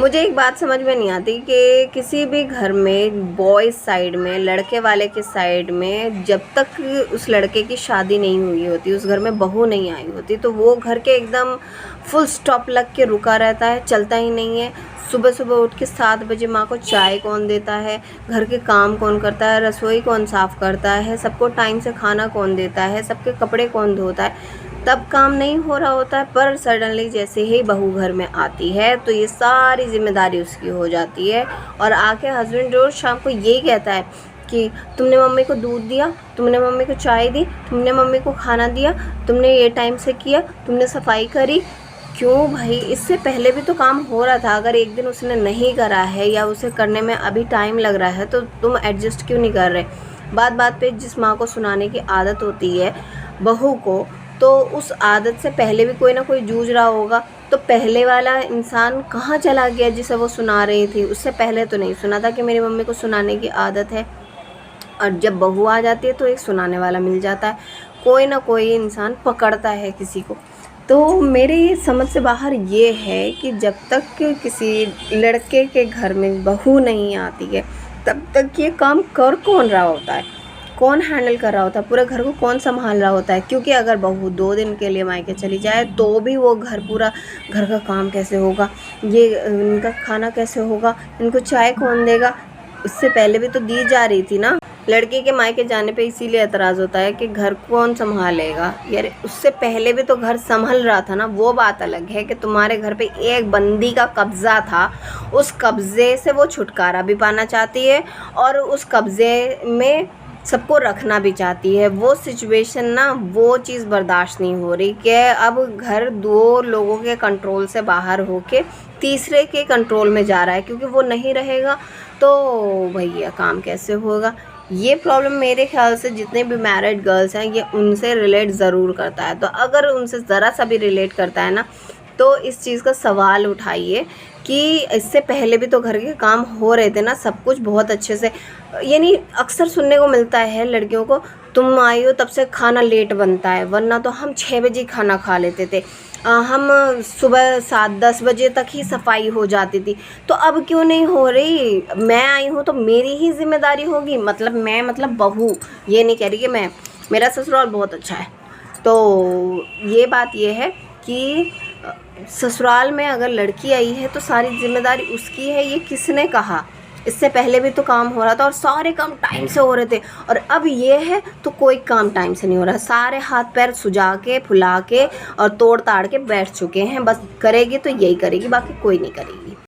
मुझे एक बात समझ में नहीं आती कि किसी भी घर में बॉयज़ साइड में, लड़के वाले के साइड में, जब तक उस लड़के की शादी नहीं हुई होती, उस घर में बहू नहीं आई होती, तो वो घर के एकदम फुल स्टॉप लग के रुका रहता है, चलता ही नहीं है। सुबह सुबह उठ के 7 बजे माँ को चाय कौन देता है, घर के काम कौन करता है, रसोई कौन साफ़ करता है, सबको टाइम से खाना कौन देता है, सबके कपड़े कौन धोता है, तब काम नहीं हो रहा होता है। पर सडनली जैसे ही बहू घर में आती है तो ये सारी जिम्मेदारी उसकी हो जाती है, और आके हस्बैंड रोज़ शाम को यही कहता है कि तुमने मम्मी को दूध दिया, तुमने मम्मी को चाय दी, तुमने मम्मी को खाना दिया, तुमने ये टाइम से किया, तुमने सफाई करी। क्यों भाई, इससे पहले भी तो काम हो रहा था। अगर एक दिन उसने नहीं करा है या उसे करने में अभी टाइम लग रहा है तो तुम एडजस्ट क्यों नहीं कर रहे। बात बात पे जिस माँ को सुनाने की आदत होती है बहू को, तो उस आदत से पहले भी कोई ना कोई जूझ रहा होगा। तो पहले वाला इंसान कहाँ चला गया जिसे वो सुना रही थी? उससे पहले तो नहीं सुना था कि मेरी मम्मी को सुनाने की आदत है। और जब बहू आ जाती है तो एक सुनाने वाला मिल जाता है, कोई ना कोई इंसान पकड़ता है किसी को। तो मेरी समझ से बाहर ये है कि जब तक किसी लड़के के घर में बहू नहीं आती है तब तक ये काम कर कौन रहा होता है, कौन हैंडल कर रहा होता है, पूरे घर को कौन संभाल रहा होता है। क्योंकि अगर बहू 2 दिन के लिए मायके चली जाए तो भी वो पूरा घर का काम कैसे होगा, ये इनका खाना कैसे होगा, इनको चाय कौन देगा। उससे पहले भी तो दी जा रही थी ना। लड़के के मायके जाने पे इसीलिए एतराज़ होता है कि घर कौन संभालेगा। यार उससे पहले भी तो घर संभल रहा था ना। वो बात अलग है कि तुम्हारे घर पे एक बंदी का कब्ज़ा था, उस कब्ज़े से वो छुटकारा भी पाना चाहती है और उस कब्ज़े में सबको रखना भी चाहती है। वो सिचुएशन ना, वो चीज़ बर्दाश्त नहीं हो रही कि अब घर 2 लोगों के कंट्रोल से बाहर होके तीसरे के कंट्रोल में जा रहा है। क्योंकि वो नहीं रहेगा तो भैया काम कैसे होगा। ये प्रॉब्लम मेरे ख्याल से जितने भी मैरिड गर्ल्स हैं ये उनसे रिलेट ज़रूर करता है। तो अगर उनसे ज़रा सा भी रिलेट करता है ना तो इस चीज़ का सवाल उठाइए कि इससे पहले भी तो घर के काम हो रहे थे ना, सब कुछ बहुत अच्छे से। यानी अक्सर सुनने को मिलता है लड़कियों को, तुम आई हो तब से खाना लेट बनता है, वरना तो हम 6 बजे खाना खा लेते थे, हम सुबह 7-10 बजे तक ही सफाई हो जाती थी। तो अब क्यों नहीं हो रही? मैं आई हूँ तो मेरी ही जिम्मेदारी होगी। मतलब मैं, मतलब बहू, ये नहीं कह रही कि मैं, मेरा ससुराल बहुत अच्छा है। तो ये बात ये है कि ससुराल में अगर लड़की आई है तो सारी जिम्मेदारी उसकी है। ये किसने कहा? इससे पहले भी तो काम हो रहा था और सारे काम टाइम से हो रहे थे, और अब ये है तो कोई काम टाइम से नहीं हो रहा। सारे हाथ पैर सुजा के, फुला के और तोड़ ताड़ के बैठ चुके हैं। बस करेगी तो यही करेगी, बाकी कोई नहीं करेगी।